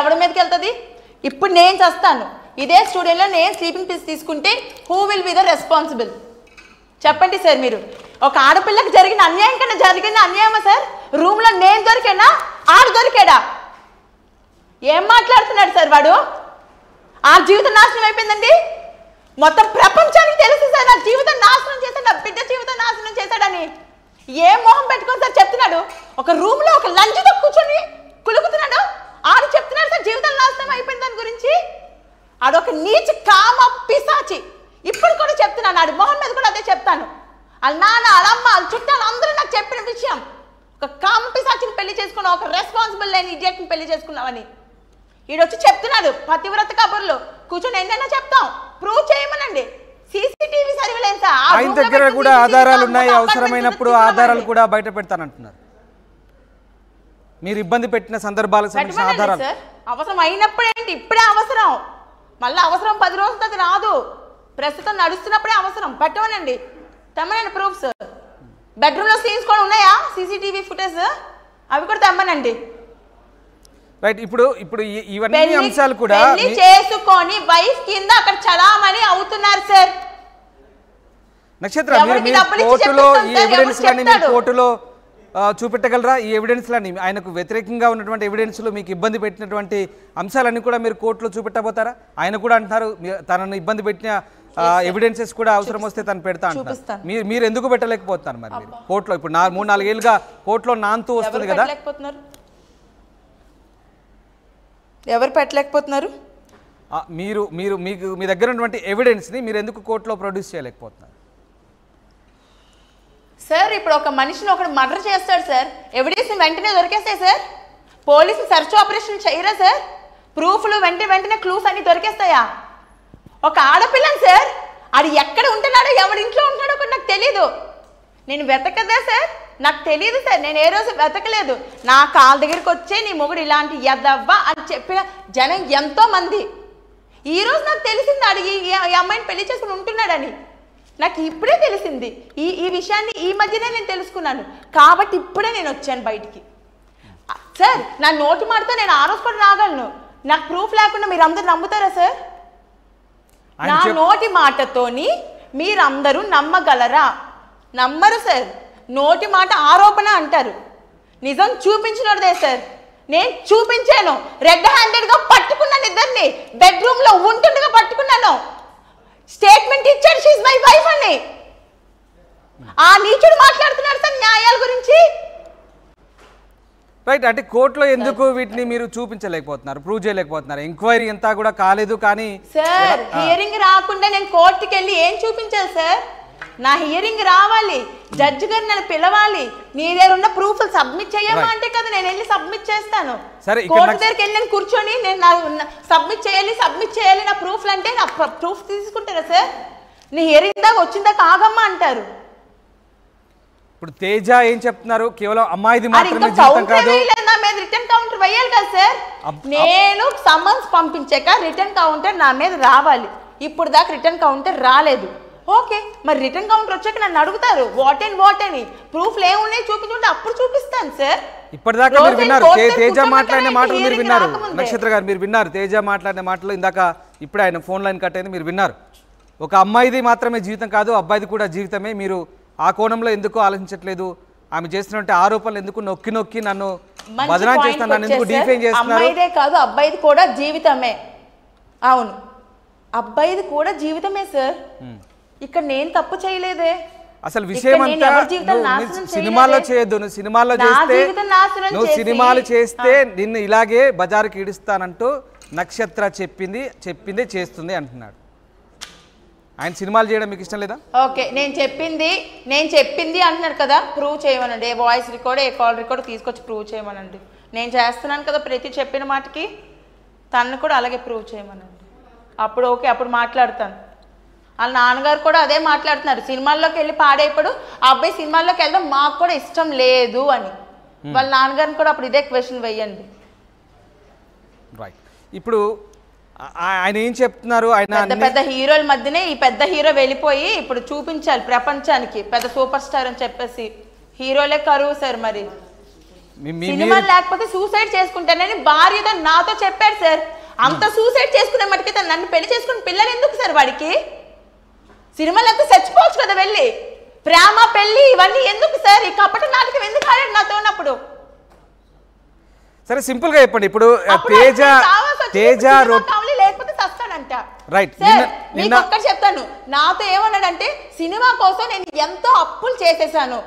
ఎవరి మీదకి వెళ్తుంది? ఇప్పుడు నేను చేస్తాను ఇదే స్టూడియోలో నేను స్లీపింగ్ పిల్స్ తీసుకుంటే who will be the responsible? చెప్పండి సార్. మీరు ఒక ఆడపిల్లకి జరిగిన అన్యాయం కన్నా జరిగిన అన్యాయమా సార్? రూమ్లో నేను దొరికానా, ఆడు దొరికాడా? ఏం మాట్లాడుతున్నాడు సార్ వాడు? ఆ జీవితం నాశనం అయిపోయిందండి. మొత్తం ప్రపంచానికి తెలుసు సార్ నా జీవితం నాశనం చేశాడు, నా బిడ్డ జీవితం నాశనం చేశాడని. ఏం మొహం పెట్టుకొని సార్ చెప్తున్నాడు? ఒక రూమ్లో ఒక లంచ్తో కూర్చొని కులుకుతున్నాడు. ఆడు చెప్తున్నాడు సార్ జీవితం నాశనం అయిపోయింది దాని గురించి. ఆడొక నీచ కామ పిశాచి. ఇప్పుడు కూడా చెప్తున్నాను, ఆడి మొహం మీద కూడా అదే చెప్తాను. వాళ్ళ నాన్న, వాళ్ళ అమ్మ, వాళ్ళ చుట్టాలు అందరూ నాకు చెప్పిన విషయం. ఒక కామ పిశాచిని పెళ్లి చేసుకున్నావు, ఒక రెస్పాన్సిబుల్ లేని ఇడియట్ని పెళ్లి చేసుకున్నావని. ఈడొచ్చి చెప్తున్నాడు పతివ్రత కబుర్లు. కూర్చొని ఎన్నైనా చెప్తాం, ప్రూవ్ చేయమనండి. సీసీటీవీ సర్వేలెన్స్ ఆయన దగ్గర కూడా ఆధారాలు ఉన్నాయి, అవసరమైనప్పుడు ఆధారాలు కూడా బయట పెడతానంటున్నారు. మీరు ఇబ్బంది పెట్టిన సందర్భాలకు సంబంధించిన ఆధారాలు అవసరం అయినప్పుడు ఏంటి? ఇప్పుడే అవసరం. మళ్ళీ అవసరం 10 రోజులు అది రాదు. ప్రస్తుతం నడుస్తున్నప్పుడే అవసరం. పెట్టమనండి, తెమ్మనండి ప్రూఫ్స్. బెడ్రూమ్లో సీన్స్ కూడా ఉన్నాయా సీసీటీవీ ఫుటేజ్? అవి కూడా తెమ్మనండి. రైట్. ఇప్పుడు ఇవన్నీ అంశాలు కూడా పెళ్లి చేసుకొని వైఫ్ కింద అక్కడ చలామణి అవుతున్నారు సార్. నక్షత్ర, కోర్టులో ఈ ఎవిడెన్స్ లని మీరు కోర్టులో చూపెట్టగలరా? ఈ ఎవిడెన్స్ లని ఆయనకు వ్యతిరేకంగా ఉన్నటువంటి ఎవిడెన్స్లు మీకు ఇబ్బంది పెట్టినటువంటి అంశాలన్నీ కూడా మీరు కోర్టులో చూపెట్టబోతారా? ఆయన కూడా అంటున్నారు తనను ఇబ్బంది పెట్టిన ఎవిడెన్సెస్ కూడా అవసరం వస్తే తను పెడతా అంటారు. మీరు ఎందుకు పెట్టలేకపోతున్నారు మరి? మీరు కోర్టులో ఇప్పుడు 3-4 ఏళ్ళుగా కోర్టులో నాంతూ వస్తుంది కదా, ఎవరు పెట్టలేకపోతున్నారు? మీకు మీ దగ్గర ఉన్నటువంటి ఎవిడెన్స్ని మీరు ఎందుకు కోర్టులో ప్రొడ్యూస్ చేయలేకపోతున్నారు సార్? ఇప్పుడు ఒక మనిషిని ఒకడు మర్డర్ చేస్తాడు సార్, ఎవిడెన్స్ వెంటనే దొరికేస్తాయి సార్. పోలీసు సెర్చ్ ఆపరేషన్ చేయరా సార్? ప్రూఫ్లు వెంటనే క్లూస్ అన్ని దొరికేస్తాయా? ఒక ఆడపిల్లని సార్, అది ఎక్కడ ఉంటున్నాడో ఎవరి ఇంట్లో ఉంటున్నాడో కూడా నాకు తెలీదు. నేను వెతకదా సార్? నాకు తెలియదు సార్. నేను ఏ రోజు వెతకలేదు. నా కాళ్ళ దగ్గరికి వచ్చే నీ మొగుడు ఇలాంటి ఎదవ్వ అని చెప్పిన జనం ఎంతో మంది. ఈరోజు నాకు తెలిసింది అడిగి ఈ అమ్మాయిని పెళ్లి చేసుకుని ఉంటున్నాడని. నాకు ఇప్పుడే తెలిసింది. ఈ విషయాన్ని ఈ మధ్యనే నేను తెలుసుకున్నాను. కాబట్టి ఇప్పుడే నేను వచ్చాను బయటికి సార్. నా నోటి మాటతో నేను ఆ రోజు కూడా రాగలను. నాకు ప్రూఫ్ లేకుండా మీరు అందరూ నమ్ముతారా సార్? నా నోటి మాటతోని మీరందరూ నమ్మగలరా? నమ్మరు సార్. నోటి మాట ఆరోపణ అంటారు, నిజం చూపించినదే సార్. నేను చూపించాను. రెడ్ హ్యాండెడ్గా పట్టుకున్నాను, ఇద్దరిని బెడ్రూమ్లో ఉంటుండగా పట్టుకున్నాను. స్టేట్మెంట్ ఇచ్చాడు షీజ్ మై వైఫ్ అని. ఆ నీచుడు మాట్లాడుతున్నాడు సార్ న్యాయాల గురించి. రైట్. అంటే కోర్టులో ఎందుకు వీటిని మీరు చూపించలేకపోతున్నారు, ప్రూవ్ చేయలేకపోతున్నారు? ఎంక్వైరీ అంతా కూడా కాలేదు కానీ సార్, హియరింగ్ రాకుండా నేను కోర్టుకి వెళ్ళి ఏం చూపించాలి సార్? నా హియరింగ్ రావాలి, జడ్జి గారు నన్ను పిలవాలి, నీ దగ్గర ఉన్న ప్రూఫ్లు సబ్మిట్ చేయమా అంటే కదా నేను వెళ్ళి సబ్మిట్ చేస్తాను. కోర్టు దగ్గరికి వెళ్ళి నేను కూర్చొని నేను సబ్మిట్ చేయాలి నా ప్రూఫ్లు అంటే నా ప్రూఫ్ తీసుకుంటారా సార్? నీ హియరింగ్ దాకా వచ్చిందాకా ఆగమ్మా అంటారు. ఇప్పుడు తేజ ఏం చెప్తున్నారు? కేవలం అమ్మాయిది మాత్రమే జీవితం కాదు, నా మీద రిటర్న్ కౌంటర్ వేయాలి కదా సార్. నేను సమన్స్ పంపించాక రిటర్న్ కౌంటర్ నా మీద రావాలి. ఇప్పుడు దాకా రిటర్న్ కౌంటర్ రాలేదు. ఓకే, మరి రిటర్న్ కౌంటర్ వచ్చాక నన్ను అడుగుతారు వాట్ అని ప్రూఫ్లు ఏమున్నాయి చూపించుంటే అప్పుడు చూపిస్తాను సార్. ఇప్పటిదాకా మీరు విన్నారు తేజ మాట్లాడిన మాటలు, మీరు విన్నారు నక్షత్ర గారు, మీరు విన్నారు తేజ మాట్లాడిన మాటలు. ఇందాక ఇప్పుడు ఆయన ఫోన్ లైన్ కట్ అయింది, మీరు విన్నారు. ఒక అమ్మాయిది మాత్రమే జీవితం కాదు, అబ్బాయిది కూడా జీవితమే. మీరు ఆ కోణంలో ఎందుకు ఆలోచించట్లేదు? ఆమె చేస్తున్నట్టు ఆరోపణలు ఎందుకు నొక్కి నొక్కి నన్ను బదనాం చేస్తున్నారు, నన్ను ఎందుకు డిఫైన్ చేస్తున్నారు? అమ్మాయిదే కాదు అబ్బాయిది కూడా జీవితమే. అవును, అబ్బాయిది కూడా జీవితమే సార్. ఇక్కడ నేను తప్పు చేయలేదే. అసలు విషయం అంతా సినిమాల్లో చేయొద్దు. నువ్వు సినిమాలు చేస్తే నిన్ను ఇలాగే బజారుకి ఈడుస్తానంటూ నక్షత్ర చెప్పిందే చేస్తుంది అంటున్నాడు. ఆయన సినిమాలు చేయడం మీకు ఇష్టం లేదా? ఓకే, నేను చెప్పింది అంటున్నాడు కదా, ప్రూవ్ చేయమనండి. ఏ వాయిస్ రికార్డ్, ఏ కాల్ రికార్డ్ తీసుకొచ్చి ప్రూవ్ చేయమనండి. నేను చేస్తున్నాను కదా ప్రతి చెప్పిన మాటకి, తను కూడా అలాగే ప్రూవ్ చేయమనండి. అప్పుడు ఓకే, అప్పుడు మాట్లాడతాను. వాళ్ళ నాన్నగారు కూడా అదే మాట్లాడుతున్నారు. సినిమాల్లోకి వెళ్ళి పాడైపోడు, ఆ అబ్బాయి సినిమాల్లోకి వెళ్దాం మాకు కూడా ఇష్టం లేదు అని. వాళ్ళ నాన్నగారిని కూడా అప్పుడు ఇదే క్వశ్చన్ వేయండి. రైట్. ఇప్పుడు ఆయన ఏం చెప్తున్నారు? ఆయన పెద్ద హీరోల మధ్యనే ఈ పెద్ద హీరో వెళ్ళిపోయి ఇప్పుడు చూపించాలి ప్రపంచానికి పెద్ద సూపర్ స్టార్ అని చెప్పేసి. హీరోలే కరువు సార్. మరి సినిమా లేకపోతే సూసైడ్ చేసుకుంటానని భార్యతో నాతో చెప్పాడు సార్. అంత సూసైడ్ చేసుకునే మటుకి నన్ను పెళ్లి చేసుకుని పిల్లలు ఎందుకు సార్ వాడికి? సినిమా లేకపోతే చచ్చిపోవచ్చు కదా వెళ్ళి. ప్రేమ పెళ్లి ఇవన్నీ ఎందుకు సార్? ఈ కపట నాటకం ఎందుకు ఆడాడు నాతో ఉన్నప్పుడు? సరే సింపుల్ గా చెప్పండి. ఇప్పుడు తేజ లేకపోతే చస్తాడంట. రైట్, మీకు ఒక్కటి చెప్తాను, నాతో ఏమన్నాడంటే సినిమా కోసం నేను ఎంతో అప్పులు చేసేసాను,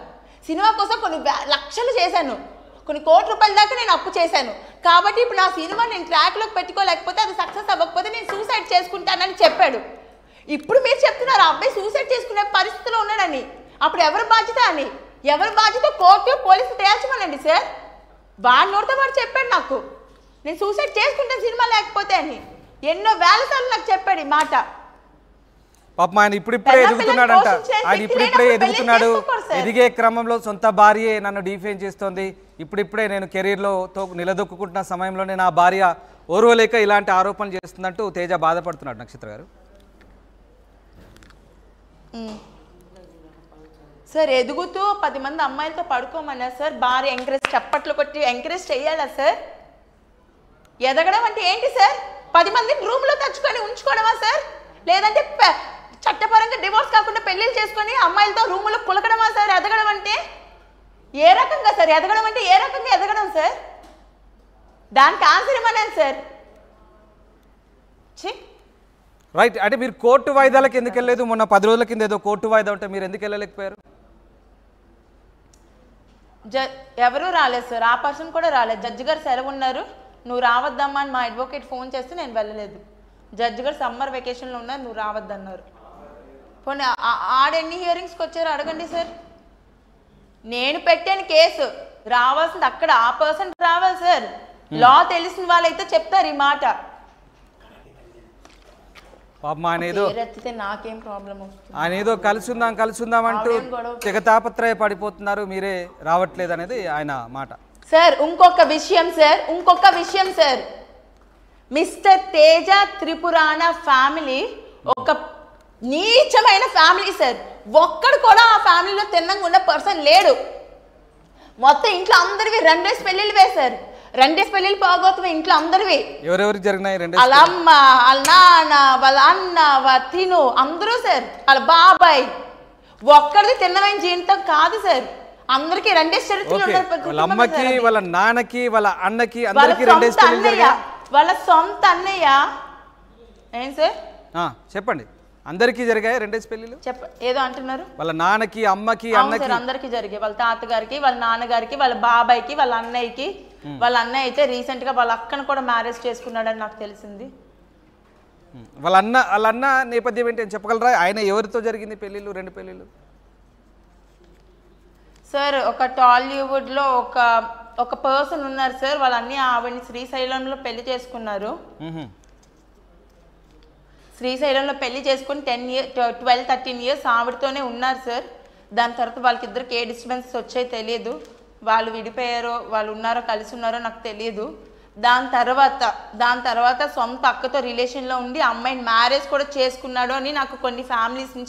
సినిమా కోసం కొన్ని లక్షలు చేశాను, కొన్ని కోట్ల రూపాయల దాకా నేను అప్పు చేశాను, కాబట్టి ఇప్పుడు నా సినిమా నేను ట్రాక్ లోకి పెట్టుకోలేకపోతే అది సక్సెస్ అవ్వకపోతే నేను సూసైడ్ చేసుకుంటానని చెప్పాడు. ఇప్పుడు మీరు చెప్తున్నారు ఆ అబ్బాయి సూసైడ్ చేసుకునే పరిస్థితిలో ఉన్నాడని. అప్పుడు ఎవరు బాధ్యత అని? ఎవరు బాధ్యత? కోర్టు పోలీసులు తేల్చమనండి సార్. వాడి నోటితో వాడు చెప్పాడు నాకు నేను సూసైడ్ చేసుకుంటాను సినిమా లేకపోతే అని. ఎన్నో వేల సార్లు నాకు చెప్పాడు ఈ మాట. పాపం ఆయన ఇప్పుడిప్పుడే ఎదుగుతున్నాడంట. ఆయన ఇప్పుడిప్పుడే ఎదుగుతున్నాడు. ఎదిగే క్రమంలో సొంత భార్యే నన్ను డిఫేమ్ చేస్తోంది, ఇప్పుడిప్పుడే నేను కెరీర్లో నిలదొక్కుంటున్న సమయంలోనే నా భార్య ఓర్వలేక ఇలాంటి ఆరోపణలు చేస్తుందంటూ తేజ బాధపడుతున్నాడు. నక్షత్ర గారు సార్ ఎదుగుతూ 10 మంది అమ్మాయిలతో పడుకోమన్నా సార్, భార్య ఎంకరేజ్ చప్పట్లు కొట్టి ఎంకరేజ్ చేయాలా సార్? ఎదగడం అంటే ఏంటి సార్? 10 మందిని రూమ్లో తెచ్చుకొని ఉంచుకోవడమా సార్? లేదంటే చట్టపరంగా డివోర్స్ కాకుండా పెళ్లిళ్ళు చేసుకొని అమ్మాయిలతో రూములో కులకడమా సార్ ఎదగడం అంటే? ఏ రకంగా సార్ ఎదగడం అంటే? ఏ రకంగా ఎదగడం సార్? దానికి ఆన్సర్ ఇవ్వలేను సార్. రైట్, అంటే మీరు కోర్టు వాయిదాలకు ఎందుకు వెళ్ళలేదు? మొన్న 10 రోజుల కింద ఏదో కోర్టు వాయిదా ఉంటే మీరు ఎందుకు వెళ్ళలేకపోయారు? ఎవరూ రాలేదు సార్, ఆ పర్సన్ కూడా రాలేదు. జడ్జి గారు సెలవు ఉన్నారు, నువ్వు రావద్దమ్మా అని మా అడ్వకేట్ ఫోన్ చేస్తే నేను వెళ్ళలేదు. జడ్జి గారు సమ్మర్ వెకేషన్లో ఉన్నారు, నువ్వు రావద్దన్నారు. పోనీ ఆడెన్ని హియరింగ్స్కి వచ్చారు అడగండి సార్. నేను పెట్టాను కేసు, రావాల్సింది అక్కడ ఆ పర్సన్ రావాలి సార్. లా తెలిసిన వాళ్ళైతే చెప్తారు ఈ మాట. నాకేం ప్రాబ్లం వస్తుంది? ఆయన ఏదో కలుసుందాం అంటూ తెగ తాపత్రయ పడిపోతున్నారు, మీరే రావట్లేదు అనేది ఆయన మాట. సార్ ఇంకొక విషయం సార్, మిస్టర్ తేజ త్రిపురాణ ఫ్యామిలీ ఒక నీచమైన ఫ్యామిలీ సార్. ఒక్కడు కూడా ఆ ఫ్యామిలీలో తిన్నంగా ఉన్న పర్సన్ లేడు. మొత్తం ఇంట్లో అందరివి 2 పెళ్లిళ్ళు వేశారు. 2 పెళ్లిళ్ళు పోగొత్తుమే ఇంట్లో అందరివి. ఎవరెవరికి జరిగినాయి? వాళ్ళ అమ్మ, వాళ్ళ నాన్న, వాళ్ళ అన్న, వాళ్ళ తిను అందరూ సార్, వాళ్ళ బాబాయ్. ఒక్కడిది తిన్నమైన జీవితం కాదు సార్. అందరికి 2 చరిత్రలు ఉన్నారు. వాళ్ళ అమ్మకి, వాళ్ళ నాన్నకి, వాళ్ళ అన్నకి అందరికి 2 పెళ్లిళ్ళు జరిగాయి. వాళ్ళ సొంత అన్నయ్య. ఏం సార్ చెప్పండి, అందరికీ జరిగాయి 2 పెళ్లిళ్ళు? ఏదో అంటున్నారు. వాళ్ళ నాన్నకి, అమ్మకి, అన్నకి అందరికి జరిగాయి. వాళ్ళ తాతగారికి, వాళ్ళ నాన్నగారికి, వాళ్ళ బాబాయ్కి, వాళ్ళ అన్నయ్యకి. వాళ్ళ అన్నయ్య అయితే రీసెంట్ గా వాళ్ళ అక్కను కూడా మ్యారేజ్ చేసుకున్నాడని నాకు తెలిసింది. వాళ్ళ అన్న నేపథ్యం ఏంటి అని చెప్పగలరా? ఆయన ఎవరితో జరిగింది పెళ్లిళ్ళు, 2 పెళ్లిళ్ళు? సార్ ఒక టాలీవుడ్ లో ఒక పర్సన్ ఉన్నారు సార్, వాళ్ళ అన్ని ఆవిడని శ్రీశైలంలో పెళ్లి చేసుకున్నారు. శ్రీశైలంలో పెళ్లి చేసుకుని 12-13 ఇయర్స్ ఆవిడతోనే ఉన్నారు సార్. దాని తర్వాత వాళ్ళకిద్దరికి ఏ డిస్టర్బెన్సెస్ వచ్చాయో తెలియదు. వాళ్ళు విడిపోయారో వాళ్ళు ఉన్నారో కలిసి ఉన్నారో నాకు తెలియదు. దాని తర్వాత సొంత అక్కతో రిలేషన్లో ఉండి అమ్మాయిని మ్యారేజ్ కూడా చేసుకున్నాడు అని నాకు కొన్ని ఫ్యామిలీస్ నుంచి